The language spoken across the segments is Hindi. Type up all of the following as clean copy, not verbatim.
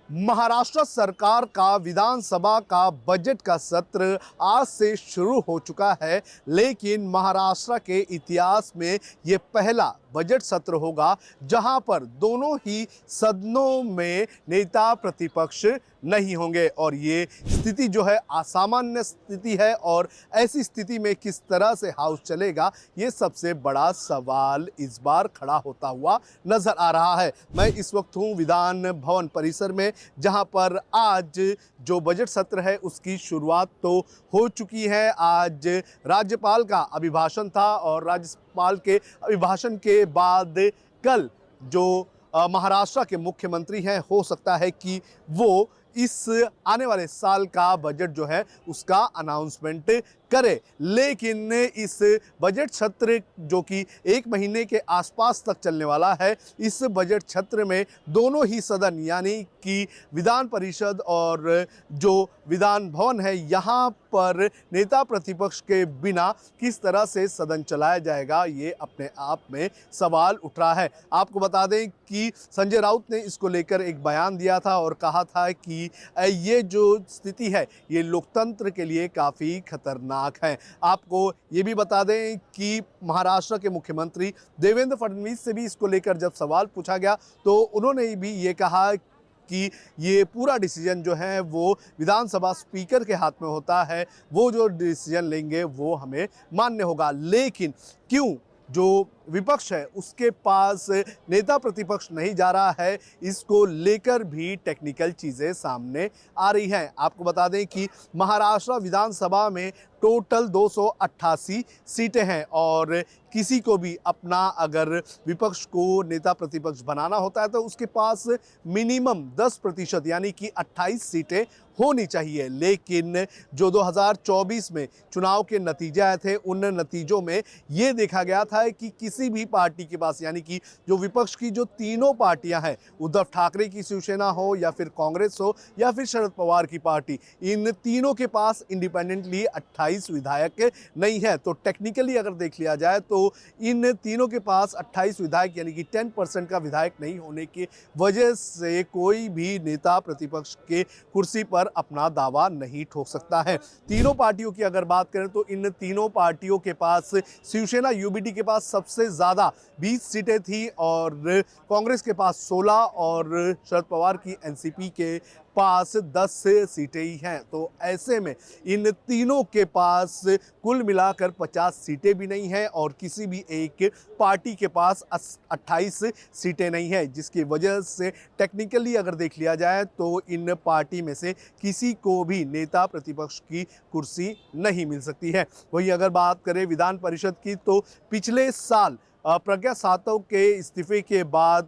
महाराष्ट्र सरकार का विधानसभा का बजट का सत्र आज से शुरू हो चुका है, लेकिन महाराष्ट्र के इतिहास में ये पहला बजट सत्र होगा जहां पर दोनों ही सदनों में नेता प्रतिपक्ष नहीं होंगे। और ये स्थिति जो है असामान्य स्थिति है और ऐसी स्थिति में किस तरह से हाउस चलेगा, ये सबसे बड़ा सवाल इस बार खड़ा होता हुआ नजर आ रहा है। मैं इस वक्त हूँ विधान भवन परिसर में, जहां पर आज जो बजट सत्र है उसकी शुरुआत तो हो चुकी है। आज राज्यपाल का अभिभाषण था और राज्यपाल के अभिभाषण के बाद कल जो महाराष्ट्र के मुख्यमंत्री हैं, हो सकता है कि वो इस आने वाले साल का बजट जो है उसका अनाउंसमेंट करे। लेकिन इस बजट सत्र जो कि 1 महीने के आसपास तक चलने वाला है, इस बजट सत्र में दोनों ही सदन यानी कि विधान परिषद और जो विधान भवन है, यहाँ पर नेता प्रतिपक्ष के बिना किस तरह से सदन चलाया जाएगा, ये अपने आप में सवाल उठ रहा है। आपको बता दें कि संजय राउत ने इसको लेकर एक बयान दिया था और कहा था कि ये जो स्थिति है ये लोकतंत्र के लिए काफ़ी खतरनाक है। आपको ये भी बता दें कि महाराष्ट्र के मुख्यमंत्री देवेंद्र फडणवीस से भी इसको लेकर जब सवाल पूछा गया तो उन्होंने भी ये कहा कि ये पूरा डिसीजन जो है वो विधानसभा स्पीकर के हाथ में होता है, वो जो डिसीजन लेंगे वो हमें मान्य होगा। लेकिन क्यों जो विपक्ष है उसके पास नेता प्रतिपक्ष नहीं जा रहा है, इसको लेकर भी टेक्निकल चीज़ें सामने आ रही हैं। आपको बता दें कि महाराष्ट्र विधानसभा में टोटल 288 सीटें हैं और किसी को भी अपना अगर विपक्ष को नेता प्रतिपक्ष बनाना होता है तो उसके पास मिनिमम 10% यानी कि 28 सीटें होनी चाहिए। लेकिन जो 2024 में चुनाव के नतीजे आए थे, उन नतीजों में ये देखा गया था कि किसी भी पार्टी के पास यानी कि जो विपक्ष की जो तीनों पार्टियां हैं, उद्धव ठाकरे की शिवसेना हो या फिर कांग्रेस हो या फिर शरद पवार की पार्टी, इन तीनों के पास इंडिपेंडेंटली 28 विधायक नहीं है। तो टेक्निकली अगर देख लिया जाए तो इन तीनों के पास 28 विधायक यानी कि 10% का विधायक नहीं होने की वजह से कोई भी नेता प्रतिपक्ष के कुर्सी पर अपना दावा नहीं ठोक सकता है। तीनों पार्टियों की अगर बात करें तो इन तीनों पार्टियों के पास शिवसेना यूबीडी के पास सबसे ज़्यादा 20 सीटें थी और कांग्रेस के पास 16 और शरद पवार की एनसीपी के पास 10 सीटें ही हैं। तो ऐसे में इन तीनों के पास कुल मिलाकर 50 सीटें भी नहीं हैं और किसी भी एक पार्टी के पास 28 सीटें नहीं हैं, जिसकी वजह से टेक्निकली अगर देख लिया जाए तो इन पार्टी में से किसी को भी नेता प्रतिपक्ष की कुर्सी नहीं मिल सकती है। वहीं अगर बात करें विधान परिषद की तो पिछले साल प्रज्ञा सातव के इस्तीफे के बाद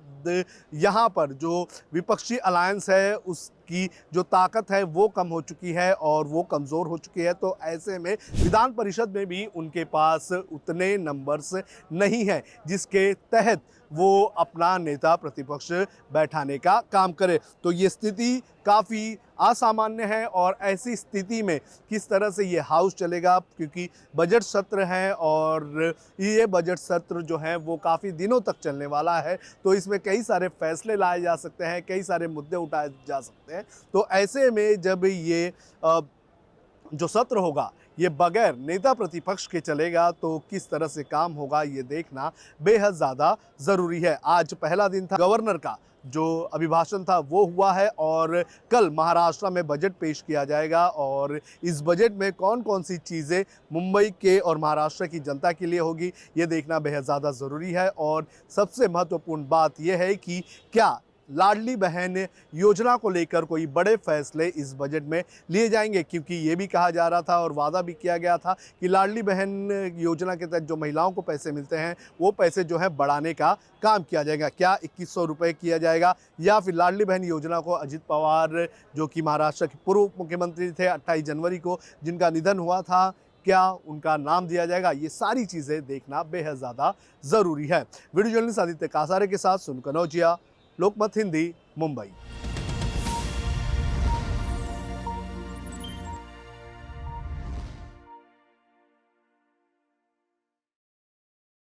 यहाँ पर जो विपक्षी अलायंस है उसकी जो ताकत है वो कम हो चुकी है और वो कमज़ोर हो चुकी है। तो ऐसे में विधान परिषद में भी उनके पास उतने नंबर्स नहीं हैं जिसके तहत वो अपना नेता प्रतिपक्ष बैठाने का काम करे। तो ये स्थिति काफ़ी असामान्य है और ऐसी स्थिति में किस तरह से ये हाउस चलेगा, क्योंकि बजट सत्र है और ये बजट सत्र जो है वो काफ़ी दिनों तक चलने वाला है, तो इसमें कई सारे फैसले लाए जा सकते हैं, कई सारे मुद्दे उठाए जा सकते हैं। तो ऐसे में जब ये जो सत्र होगा ये बगैर नेता प्रतिपक्ष के चलेगा तो किस तरह से काम होगा ये देखना बेहद ज़्यादा ज़रूरी है। आज पहला दिन था, गवर्नर का जो अभिभाषण था वो हुआ है और कल महाराष्ट्र में बजट पेश किया जाएगा और इस बजट में कौन कौन सी चीज़ें मुंबई के और महाराष्ट्र की जनता के लिए होगी ये देखना बेहद ज़्यादा ज़रूरी है। और सबसे महत्वपूर्ण बात यह है कि क्या लाडली बहन योजना को लेकर कोई बड़े फैसले इस बजट में लिए जाएंगे, क्योंकि ये भी कहा जा रहा था और वादा भी किया गया था कि लाडली बहन योजना के तहत जो महिलाओं को पैसे मिलते हैं वो पैसे जो है बढ़ाने का काम किया जाएगा। क्या 2100 रुपये किया जाएगा या फिर लाडली बहन योजना को अजित पवार जो कि महाराष्ट्र के पूर्व मुख्यमंत्री थे 28 जनवरी को जिनका निधन हुआ था, क्या उनका नाम दिया जाएगा, ये सारी चीज़ें देखना बेहद ज़्यादा ज़रूरी है। वीडियो जर्नलिस्ट आदित्य कासारे के साथ सुन कनौजिया, लोकमत हिंदी, मुंबई।